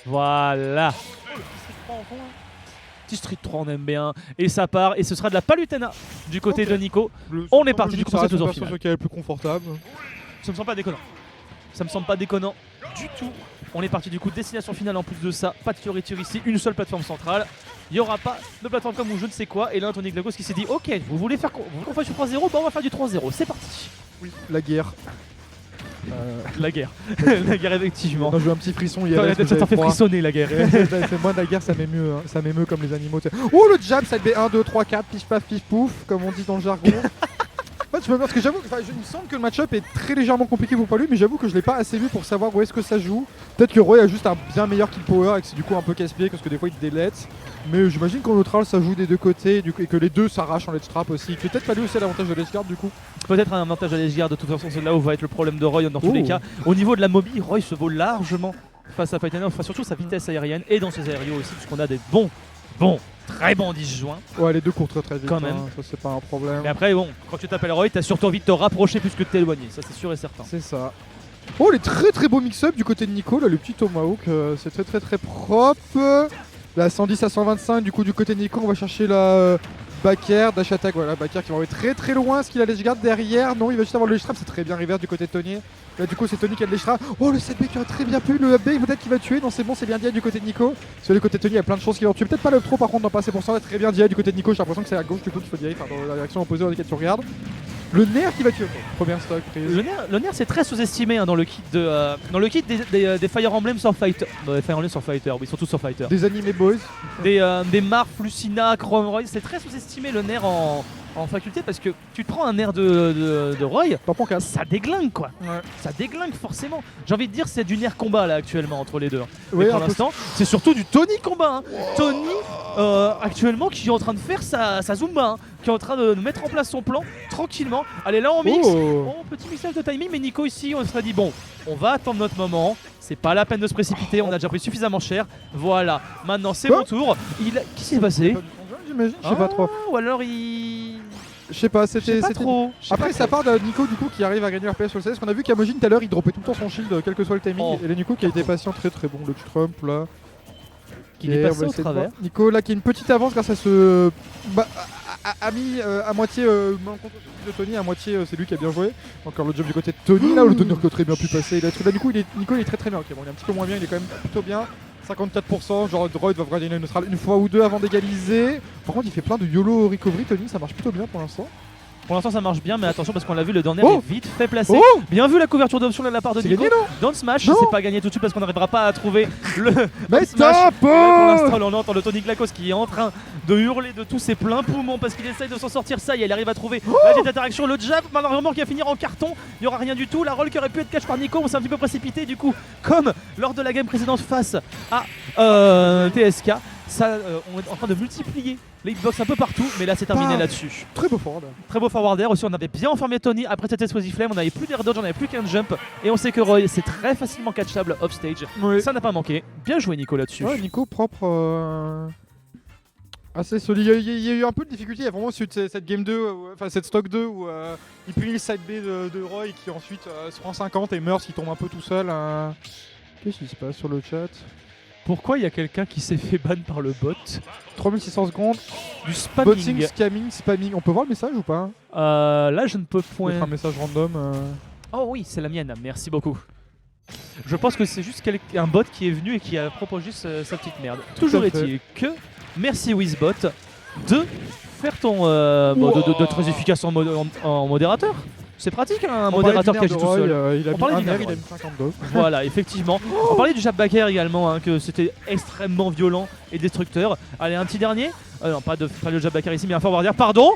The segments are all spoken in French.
Voilà. Petit Street 3, on aime bien. Et ça part, et ce sera de la Palutena du côté de Nico. On est parti du coup pour cette tour finale. Qui est le plus confortable. Ça me semble pas déconnant. Ça me semble pas déconnant du tout. On est parti du coup, destination finale en plus de ça. Pas de fioriture ici, une seule plateforme centrale. Il n'y aura pas de plateforme comme ou je ne sais quoi. Et là, Anthony Glagos qui s'est dit ok, vous voulez faire qu'on fasse du 3-0, bah on va faire du 3-0. C'est parti. Oui, la guerre. La guerre. La guerre, effectivement. J'ai eu un petit frisson hier. Ça t'en fait frissonner la guerre. Moi, la guerre, ça m'émeut, hein. Ça m'émeut comme les animaux. Oh, le jab, ça devait 1, 2, 3, 4, pif paf, pif pouf, comme on dit dans le jargon. En fait, parce que j'avoue, il me semble que le match-up est très légèrement compliqué pour Palu, mais j'avoue que je l'ai pas assez vu pour savoir où est-ce que ça joue. Peut-être que Roy a juste un bien meilleur kill power et que c'est du coup un peu casse-pied parce que des fois il te délette. Mais j'imagine qu'en neutral ça joue des deux côtés et que les deux s'arrachent en ledge trap aussi. Peut-être Palu aussi a l'avantage de ledge guard du coup. Peut-être un avantage à l'edge guard, de toute façon c'est là où va être le problème de Roy dans tous les cas. Au niveau de la mobi, Roy se vaut largement face à Paitana, enfin surtout sa vitesse aérienne et dans ses aériaux aussi, puisqu'on a des très bons disjoints. Ouais, les deux courent très vite. Quand même. Ça c'est pas un problème. Mais après, bon, quand tu t'appelles Roy, t'as surtout envie de te rapprocher plus que de t'éloigner, ça c'est sûr et certain. C'est ça. Oh, les très beaux mix-up du côté de Nico, là, le petit Tomahawk, c'est très propre. La 110 à 125, du coup, du côté de Nico, on va chercher la back air, dash attack, voilà, back air qui va envoyer très loin. Est-ce qu'il a l'edge guard derrière? Non, il va juste avoir le ledge trap, c'est très bien reverse du côté de Tony. Là, du coup, c'est Tony qui a le ledge trap. Oh, le setback qui a très bien pu, le up peut-être qu'il va tuer. Non, c'est bon, c'est bien DI du côté de Nico. Sur le côté de Tony, il y a plein de choses qui vont tuer. Peut-être pas le trop, par contre, dans pas assez pour ça. Très bien DI du côté de Nico. J'ai l'impression que c'est à gauche du coup qu'il faut DI, enfin, dans la direction opposée dans laquelle tu regardes. Le nerf qui va tuer. Première stock prise. Le nerf c'est très sous-estimé hein, dans le kit des Fire Emblem sur Fighter. Fire Emblem sur Fighter, oui, surtout sur Fighter. Des animés boys. Des Marth, Lucina, Chrome Roy, c'est très sous-estimé le nerf en faculté parce que tu te prends un nerf de Roy, ça déglingue quoi. Ouais. Ça déglingue forcément. J'ai envie de dire c'est du nerf combat là actuellement entre les deux. Oui, mais pour l'instant, c'est surtout du Tony combat. Hein. Wow. Tony actuellement qui est en train de faire sa Zumba, hein, qui est en train de mettre en place son plan tranquillement. Allez là on mixe. Oh, petit mixage de timing, mais Nico ici on se serait dit bon, on va attendre notre moment. C'est pas la peine de se précipiter, on a déjà pris suffisamment cher. Voilà, maintenant c'est mon tour. Qu'est-ce qui s'est passé? J'imagine, je sais pas trop. Ou alors il... Je sais pas, c'était trop. Après ça part de Nico du coup qui arrive à gagner RPS sur le CS. Parce qu'on a vu qu'Amojin tout à l'heure il droppait tout le temps son shield quel que soit le timing. Et le Nico qui a été patient très bon. Le Trump là. Qui est passé au travers. Nico là qui a une petite avance grâce à ce... a mis à moitié de Tony, à moitié c'est lui qui a bien joué. Encore le job du côté de Tony là où le Tony qui a très bien pu passer. Là du coup Nico il est très bien. Ok bon il est un petit peu moins bien, il est quand même plutôt bien. 54%, genre Droid va gagner une neutrale une fois ou deux avant d'égaliser. Par contre il fait plein de YOLO recovery Tony, ça marche plutôt bien pour l'instant. Pour l'instant ça marche bien, mais attention parce qu'on l'a vu, le dernier est vite fait placé. Bien vu la couverture d'option de la part de Nico. Gagné, dans le smash, c'est pas gagné tout de suite parce qu'on n'arrivera pas à trouver le smash. Pour l'instant on entend le Tony Glagos qui est en train de hurler de tous ses pleins poumons parce qu'il essaye de s'en sortir. Ça y est, il arrive à trouver la jet d'interaction, le jab malheureusement qui va finir en carton. Il n'y aura rien du tout, la roll qui aurait pu être catch par Nico, on s'est un petit peu précipité du coup, comme lors de la game précédente face à TSK. Ça, on est en train de multiplier les hitbox un peu partout, mais là c'est terminé là-dessus. Très beau forward. Très beau forward air aussi, on avait bien enfermé Tony après cette explosive flame, on n'avait plus d'air dodge, on n'avait plus qu'un jump. Et on sait que Roy c'est très facilement catchable offstage. Oui. Ça n'a pas manqué. Bien joué Nico là-dessus. Ouais, Nico propre. Assez solide. Il y a eu un peu de difficulté, il y a vraiment cette game 2, enfin cette stock 2 où il punit le side B de Roy qui ensuite se prend 50 et meurt s'il tombe un peu tout seul. Qu'est-ce qui se passe sur le chat? Pourquoi il y a quelqu'un qui s'est fait ban par le bot? 3600 secondes. Du spamming. Botting, scamming, spamming. On peut voir le message ou pas? Là je ne peux point. Un message random. Oh oui, c'est la mienne, merci beaucoup. Je pense que c'est juste un bot qui est venu et qui a proposé sa petite merde. Toujours est-il que merci Wizbot de faire ton... de très efficace en modérateur. C'est pratique un modérateur qui agit tout seul. On parlait du nerf, il a mis 52. Voilà, effectivement. On parlait du jab back air également, hein, que c'était extrêmement violent et destructeur. Allez, un petit dernier. Non, pas le jab back air ici, mais un forward air. Pardon.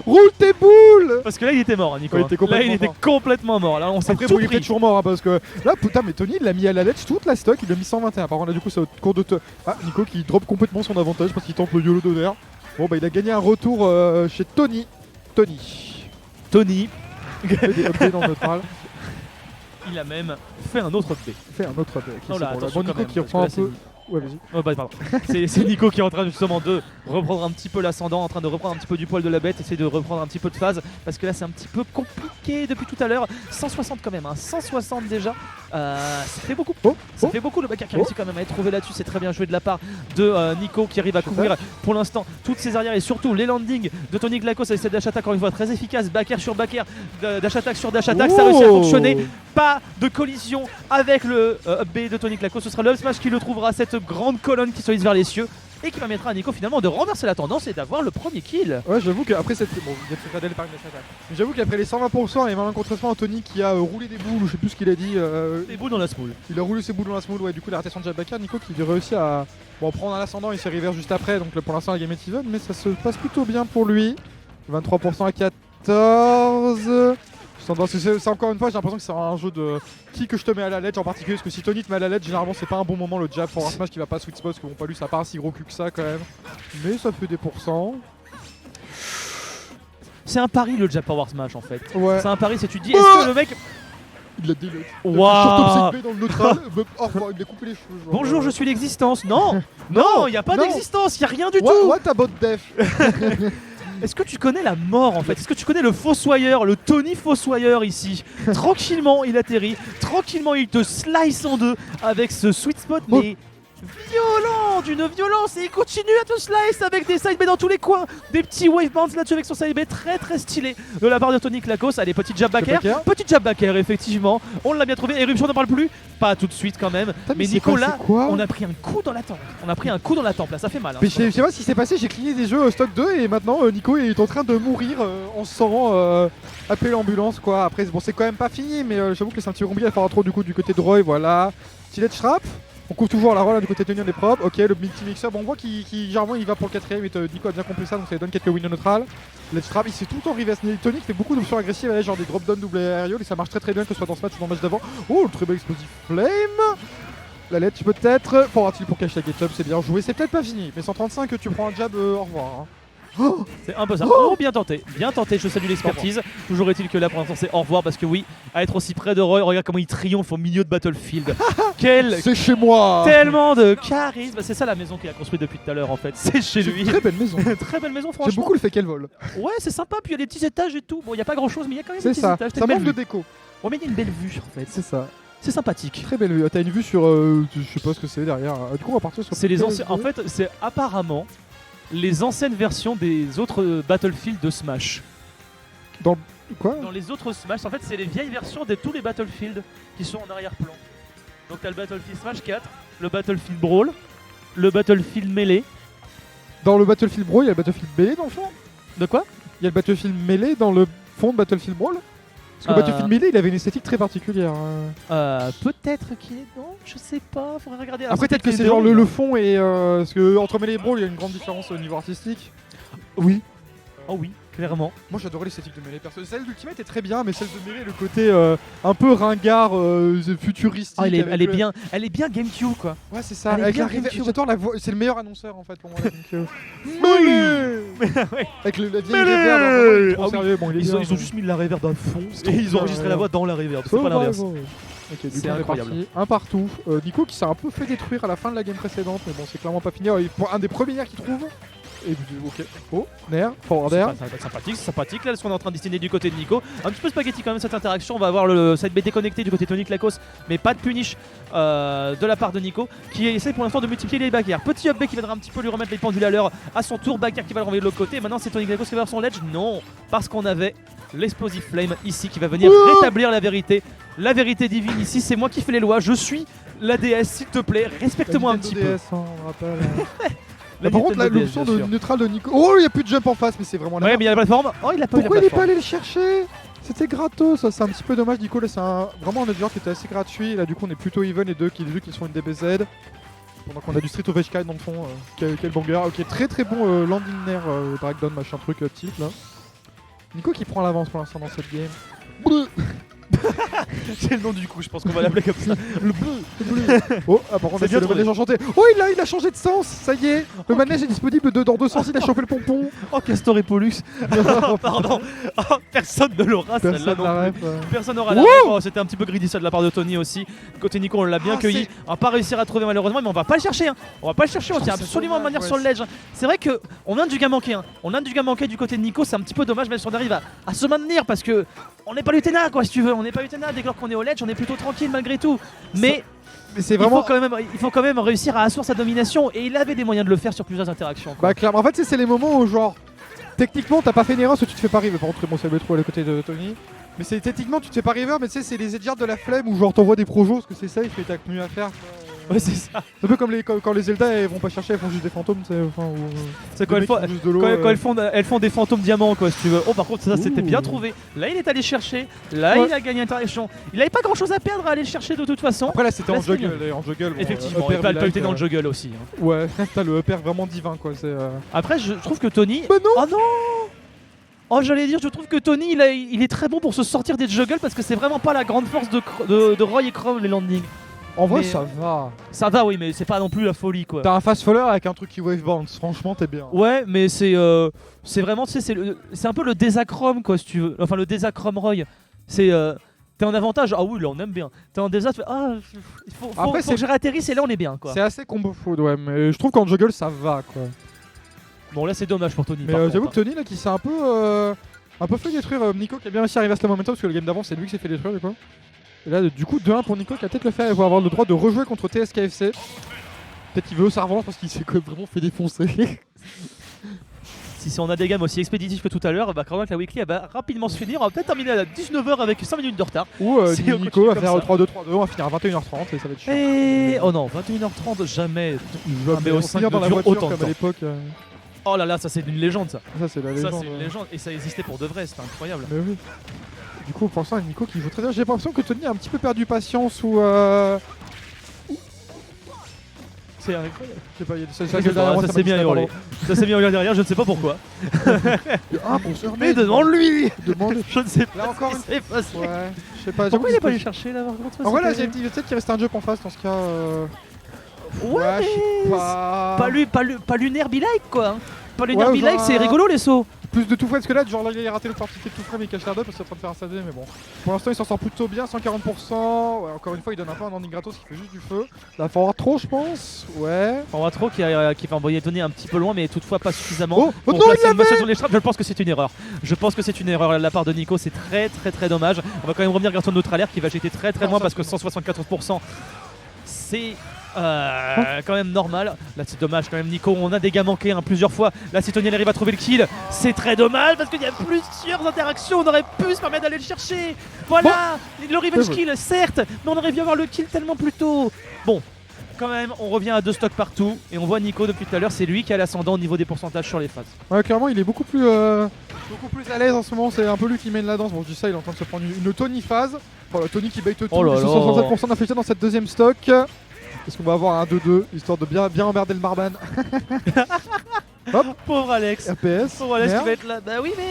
Roule tes boules. Parce que là, il était mort, Nico. Ouais, il était complètement mort. Là, on s'est Après, tout il était pris. toujours mort, hein, parce que là, putain, mais Tony, il l'a mis à la ledge toute la stock, il l'a mis 121. Par contre, là, du coup, c'est au cours de... Nico qui drop complètement son avantage parce qu'il tente le YOLO d'honneur. Bon, bah, il a gagné un retour chez Tony. Dans le neutral. Il a même fait un autre update. Bon, Nico qui reprend un peu. Ouais, vas-y. Oh, bah, pardon. C'est Nico qui est en train justement de reprendre un petit peu l'ascendant, en train de reprendre un petit peu du poil de la bête, essayer de reprendre un petit peu de phase parce que là c'est un petit peu compliqué depuis tout à l'heure. 160 quand même, hein. 160 déjà. Ça fait beaucoup. Ça fait beaucoup. Le backer qui a réussi quand même à être trouvé là-dessus. C'est très bien joué de la part de Nico qui arrive à couvrir pour l'instant toutes ses arrières et surtout les landings de Tony Glacos avec cette dash attack encore une fois très efficace. Backer sur backer, dash attack sur dash attack. Ça réussit à fonctionner. Pas de collision avec le up B de Tony Glacos. Ce sera le up smash qui le trouvera, cette grande colonne qui se hisse vers les cieux et qui permettra à Nico finalement de renverser la tendance et d'avoir le premier kill. Ouais, j'avoue qu'après cette. Bon, il y a Fredel par une dash attack. Mais j'avoue qu'après les 120% et même un contre-sport, Anthony qui a roulé des boules, ou je sais plus ce qu'il a dit. Des boules dans la smoule. Il a roulé ses boules dans la smoule, ouais, du coup la rotation de Jabbacker, Nico qui réussit à prendre un ascendant, il s'est reverse juste après, donc pour l'instant la game est even, mais ça se passe plutôt bien pour lui. 23% à 14. C'est encore une fois, j'ai l'impression que c'est un jeu de qui que je te mets à la ledge en particulier, parce que si Tony te met à la ledge, généralement c'est pas un bon moment le jab pour un smash qui va pas sweet spot, parce que bon, pas lui, ça a pas un si gros cul que ça quand même. Mais ça fait des pourcents. C'est un pari le jab power smash en fait. Ouais. C'est un pari, c'est tu te dis est-ce que le mec. Il a délai. Waouh. Short top dans le neutral, il a coupé les cheveux. Genre, Bonjour, je suis l'existence. Non, non, il y a pas non. d'existence, il y a rien du tout. What about death? Est-ce que tu connais la mort en fait? Est-ce que tu connais le fossoyeur, le Tony Fossoyeur ici? Tranquillement il atterrit, tranquillement il te slice en deux avec ce sweet spot mais violent, d'une violence, et il continue à te slice avec des side B dans tous les coins, des petits wave bounce là-dessus avec son side B très très stylé de la part de Tony Glacos. Allez, petit jab backer, effectivement, on l'a bien trouvé. Éruption n'en parle plus, pas tout de suite quand même. Mais Nico là, on a pris un coup dans la tempe, là, ça fait mal. Hein, mais je sais pas ce qui s'est passé, j'ai cligné des jeux stock 2 et maintenant Nico est en train de mourir en se sentant appeler l'ambulance quoi. Après bon, c'est quand même pas fini, mais j'avoue que c'est un petit peu compliqué à faire un trop du coup du côté de Roy. Voilà, Tillet Shrap. On couvre toujours la roll du côté de Tony, on est propre. Ok, le multi-mixer, bon, on voit qu'il généralement il va pour le 4ème, et Nico a bien compris ça, donc ça lui donne quelques wins neutrales. Let's trap, il s'est tout le temps reverse. Tony fait beaucoup d'options agressives, genre des drop down double aérial, et ça marche très très bien, que ce soit dans ce match ou dans le match d'avant. Oh, le très bel explosive flame. La lettre peut-être. Forward pour cacher la get up, c'est bien joué. C'est peut-être pas fini, mais 135, tu prends un jab, au revoir. Hein. Oh, c'est un peu ça. Oh, bien tenté, je salue l'expertise. Toujours est-il que là pour l'instant c'est au revoir parce que oui, à être aussi près de Roy, regarde comment il triomphe au milieu de Battlefield. C'est chez moi. Tellement de charisme. C'est ça la maison qu'il a construite depuis tout à l'heure en fait. C'est chez lui. Très belle maison. Très belle maison franchement. J'aime beaucoup le fait qu'elle vole. Ouais, c'est sympa. Puis il y a des petits étages et tout. Bon, il y a pas grand chose, mais il y a quand même des petits étages. Ça manque de déco. Ouais, mais il y a une belle vue en fait. C'est ça. C'est sympathique. Très belle vue. T'as une vue sur, je sais pas ce que c'est derrière. Du coup, on va partir sur. C'est les anciens. En fait, c'est apparemment les anciennes versions des autres Battlefield de Smash. Dans quoi? Dans les autres Smash, en fait, c'est les vieilles versions de tous les Battlefield qui sont en arrière-plan. Donc t'as le Battlefield Smash 4, le Battlefield Brawl, le Battlefield Melee. Dans le Battlefield Brawl, il y a le Battlefield Melee dans le fond. De quoi? Il y a le Battlefield Melee dans le fond de Battlefield Brawl. Parce que Battlefield Melee, il avait une esthétique très particulière. Peut-être qu'il est. Non, je sais pas, faudrait regarder. Après, peut-être que c'est genre le fond et. Parce que entre Melee et Brawl, il y a une grande différence au niveau artistique. Oui. Oh oui, clairement. Moi j'adorais l'esthétique de Melee perso. Celle d'Ultimate est très bien, mais celle de Melee, le côté un peu ringard, futuristique. Oh, elle est bien GameCube quoi. Ouais, c'est ça. Elle est Avec bien la GameCube. j'adore la voix. C'est le meilleur annonceur en fait pour moi. La GameCube. Melee. Avec la vieille reverb. Ah oui. Ils ont juste mis de la reverb à fond et ils ont enregistré la voix dans la reverb. C'est pas l'inverse. Ok, du coup, C'est incroyable. Un partout. Nico qui s'est un peu fait détruire à la fin de la game précédente, mais bon, c'est clairement pas fini. Un des premiers qu'il trouve. Et ok. Oh, Nair, forward air. Ça va être sympathique, c'est sympathique. Là, ce qu'on est en train de dessiner du côté de Nico. Un petit peu spaghetti quand même cette interaction. On va avoir le side B déconnecté du côté de Tony Glacos, mais pas de punish de la part de Nico qui essaie pour l'instant de multiplier les backers. Petit up B qui viendra un petit peu lui remettre les pendules à l'heure à son tour. Backer qui va le renvoyer de l'autre côté. Maintenant, c'est Tony Glacos qui va avoir son ledge. Non, parce qu'on avait l'explosive flame ici qui va venir rétablir la vérité. La vérité divine ici, c'est moi qui fais les lois. Je suis la déesse, s'il te plaît, respecte-moi un petit peu. Par contre, l'option de neutral de Nico. Oh, il n'y a plus de jump en face, mais c'est vraiment la ouais, mais il y a la plateforme. Oh, il a pas eu la Pourquoi il est pas plateforme. allé le chercher? C'était gratos, ça c'est un petit peu dommage. Nico, là c'est vraiment un edger qui était assez gratuit. Là, du coup, on est plutôt even et deux qui sont une DBZ. Pendant qu'on a du Street of Rage 4 dans le fond. Quel banger. Ok, très très bon landing air, breakdown, machin truc, tilt là. Nico qui prend l'avance pour l'instant dans cette game. C'est le nom du coup, je pense qu'on va l'appeler comme ça. Le bleu. Oh, ah, par contre, C'est c'est bien le trouvé. manège enchanté. Oh, il a changé de sens, ça y est. Le manège est disponible dans 2 sens, il a chopé le pompon. Oh, Castor et Pollux. Pardon. Oh, personne ne l'aura celle-là Personne non n'a plus. ref. Personne n'aura la Wow. ref. Oh, c'était un petit peu greedy ça de la part de Tony aussi. Côté Nico, on l'a bien Ah, cueilli. c'est- On va pas réussir à trouver malheureusement, mais on va pas le chercher. Hein. On va pas le chercher, on Je tient trouve ça absolument à dommage, maintenir ouais. sur le ledge. C'est vrai que on vient du gars manqué. Hein. On vient du gars manqué du côté de Nico, c'est un petit peu dommage, même si on arrive à se maintenir parce que on n'est pas l'Utena quoi, si tu veux. On n'est pas l'Utena. Dès lors qu'on est au ledge, on est plutôt tranquille malgré tout. Mais Mais c'est il vraiment. faut quand même réussir à asseoir sa domination et il avait des moyens de le faire sur plusieurs interactions. Quoi. Bah, clairement. En fait, c'est les moments où, genre, techniquement, t'as pas fait une erreur, parce que tu te fais pas river. Par contre, bon, c'est le trop à côté de Tony. Mais c'est techniquement, tu te fais pas river, mais tu sais, c'est les edgeards de la flemme où, genre, t'envoies des projos parce que c'est safe et t'as que mieux à faire. Ouais, c'est ça. C'est un peu comme quand les Zelda elles vont pas chercher, elles font juste des fantômes, tu sais. Enfin, C'est quand les elles mecs font, qui font juste de l'eau, elles font des fantômes diamants quoi si tu veux. Oh par contre ça c'était Ouh. bien trouvé. Là il est allé chercher, là Ouais. il a gagné interaction. Il avait pas grand chose à perdre à aller le chercher de toute façon. Après là c'était Là, en c'est juggle, bon, Effectivement, upper il pas be été dans le like, juggle aussi. Hein. Ouais, t'as le upper vraiment divin quoi. C'est. Après je trouve que Tony... Bah non. Oh non. Oh j'allais dire je trouve que Tony il est très bon pour se sortir des juggles parce que c'est vraiment pas la grande force de Roy et Chrome les landings. En vrai, Mais- ça va. Ça va oui mais c'est pas non plus la folie quoi. T'as un fast faller avec un truc qui wave bounce, franchement, t'es bien. Ouais, mais c'est vraiment, tu sais, c'est un peu le désachrome, quoi, si tu veux. Enfin, le désachrome Roy. C'est. T'es en avantage, ah oui, là on aime bien. T'es en désastre, ah, il faut Après, que je réatterrisse et là on est bien, quoi. C'est assez combo food, ouais, mais je trouve qu'en juggle ça va quoi. Bon, là c'est dommage pour Tony. Mais par j'avoue contre, que Tony là qui s'est un peu fait détruire Nico qui a bien réussi à arriver à ce momentum parce que le game d'avant c'est lui qui s'est fait détruire du coup. Et là du coup 2-1 pour Nico qui va peut-être le faire et va avoir le droit de rejouer contre TSKFC. Peut-être qu'il veut sa revanche parce qu'il s'est quand même vraiment fait défoncer. Si on a des gammes aussi expéditifs que tout à l'heure, bah, quand même que la weekly elle va rapidement se finir. On va peut-être terminer à 19h avec 5 minutes de retard. Ou Si on Nico continue va comme faire ça. 3-2-3-2, on va finir à 21h30 et ça va être chiant. Et. Oh non, 21h30, jamais. On va BO5 finir dans ne la dure voiture autant de comme à temps. l'époque. Oh là là, ça c'est une légende ça. Ça c'est la légende. Ça c'est une légende et ça existait pour de vrai, c'était incroyable. Mais oui. Du coup, pour l'instant, Nico qui joue très bien. J'ai l'impression que Tony a un petit peu perdu patience ou. C'est incroyable. Je sais pas, il y a Ça derrière moi, s'est bien m'a hurlé. distrait, Ça s'est bien hurlé derrière, je ne sais pas pourquoi. pardon. Ah, bon, se Mais devant lui Demande. Je ne sais pas. Là encore ce une qui s'est passé. Ouais, je sais pas. Pourquoi il j'avoue est pas que allé chercher là par contre En vrai, là, c'était- j'ai une petite qu'il reste un jump en face dans ce cas. Ouais, je sais mais pas. pas lunaire be like quoi. hein. Pas lunaire Ouais, be like, genre c'est rigolo les sauts. Plus de tout frais parce que là, genre là, il a raté l'opportunité de tout frais, mais il cache l'air d'eux parce qu'il est en train de faire un SAV. Mais bon, pour l'instant, il s'en sort plutôt bien, 140%. Ouais, encore une fois, il donne un peu un landing gratos qui fait juste du feu. Là, faut avoir trop, je pense. Ouais. On voit trop qui va envoyer Tony un petit peu loin, mais toutefois pas suffisamment. Oh, oh pour non, placer il une motion l'avait. sur les straps. Je pense que c'est une erreur. Je pense que c'est une erreur de la part de Nico. C'est très dommage. On va quand même revenir grâce au neutre alerte qui va jeter très Non, loin ça, parce que c'est 174%, c'est quand même normal. Là c'est dommage quand même Nico. On a des gars manqués hein, plusieurs fois. Là si Tony elle arrive à trouver le kill, c'est très dommage parce qu'il y a plusieurs interactions. On aurait pu se permettre d'aller le chercher. Voilà, le revenge C'est vrai. kill certes, mais on aurait dû avoir le kill tellement plus tôt. Bon. Quand même, on revient à 2 stocks partout et on voit Nico depuis tout à l'heure, c'est lui qui a l'ascendant au niveau des pourcentages sur les phases. Ouais, clairement, il est beaucoup plus à l'aise en ce moment. C'est un peu lui qui mène la danse. Bon, je dis ça, il est en train de se prendre une Tony phase. Voilà, Tony qui bait tout. Oh là là. 67% d'infection dans cette deuxième stock. Est-ce qu'on va avoir un 2-2 histoire de bien emmerder le Marban? Pauvre Alex. RPS. Pauvre Alex qui merde. va être là. Bah oui, mais.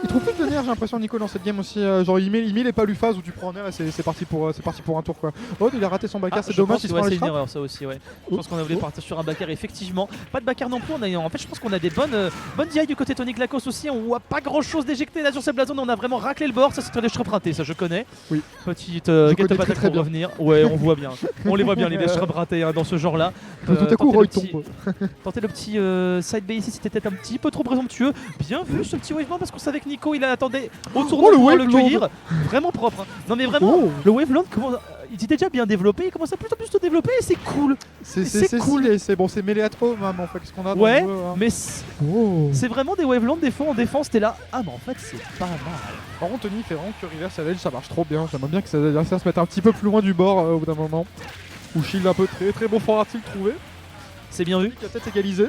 Il trouve plus de nerfs, j'ai l'impression, Nico, dans cette game aussi. Genre, il met les palus phase où tu prends en air et c'est parti pour un tour quoi. Oh, il a raté son backer, c'est je dommage, pense il se que, prend ouais, les c'est une frappes. erreur ça aussi, ouais. Je Oh, pense qu'on a voulu oh. partir sur un backer, effectivement. Pas de backer non plus. En fait, je pense qu'on a des bonnes DI du côté Tony Glacos aussi. On voit pas grand chose d'éjecté là sur ces blasons. On a vraiment raclé le bord. Ça, c'est les shrubs ratés, ça je connais. Oui. Petite connais get très, attack très pour bien. revenir. Ouais, on voit bien. On les voit bien, les shrubs ratés hein, dans ce genre-là. Tout à coup, Tenter Roy le petit- tombe. Tenter le petit side B ici, c'était peut-être un petit peu trop présomptueux. Bien vu ce petit wavement parce qu'on savait que Nico il attendait au tournoi Oh, le pour le waveland. cueillir. Vraiment propre. hein. Non mais vraiment, Oh. le waveland, il était déjà bien développé, il commence à plutôt plus se développer et c'est cool. C'est cool. cool. C'est bon, c'est mêlé à trop, même en fait. Qu'est-ce qu'on a dans Ouais, le jeu, hein. mais Oh. c'est vraiment des wavelands des fois en défense, t'es là. Ah mais en fait c'est pas mal. Par contre, Tony fait vraiment que reverse à l'edge, ça marche trop bien. J'aimerais bien que ça se mette un petit peu plus loin du bord au bout d'un moment. Ou shield un peu très bon fort article trouvé. C'est bien vu. Qui a peut-être égalisé.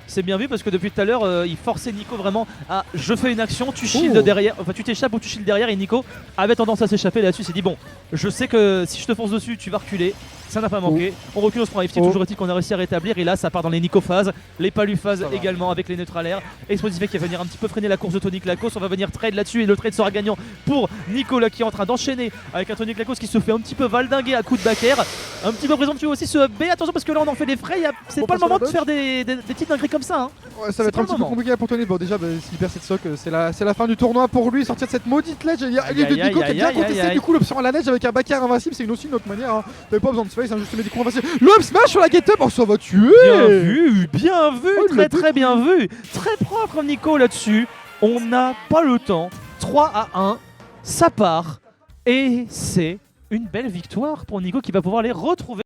c'est bien vu parce que depuis tout à l'heure, il forçait Nico vraiment à je fais une action, tu shield derrière, enfin tu t'échappes ou tu shield derrière et Nico avait tendance à s'échapper là-dessus. Il s'est dit bon, je sais que si je te fonce dessus, tu vas reculer. Ça n'a pas manqué. On recule, on se prend un FT, toujours est-il qu'on a réussi à rétablir. Et là, ça part dans les Nico phases, les Palu phases également avec les neutralaires. Explosif qui va venir un petit peu freiner la course de Tony Clacos. On va venir trade là-dessus et le trade sera gagnant pour Nico là qui est en train d'enchaîner avec un Tony Clacos qui se fait un petit peu valdinguer à coup de backer. Un petit peu présomptueux aussi ce B. Attention parce que là on en fait des frais. C'est pas le moment de faire des petites dingueries comme ça. Hein. Ouais, ça va être un petit peu compliqué pour Tony. Bon, déjà, s'il perd cette soc, c'est la fin du tournoi pour lui. Sortir de cette maudite ledge. Il y a Nico qui a bien contesté du coup l'option à la neige avec un backer invincible. C'est aussi une autre manière. Hein. T'avais pas besoin de space, juste médico invincible. Le up smash sur la get up, oh ça va tuer. Bien vu, très bien vu. Très propre Nico là-dessus. On n'a pas le temps. 3 à 1, ça part. Et c'est une belle victoire pour Nico qui va pouvoir les retrouver.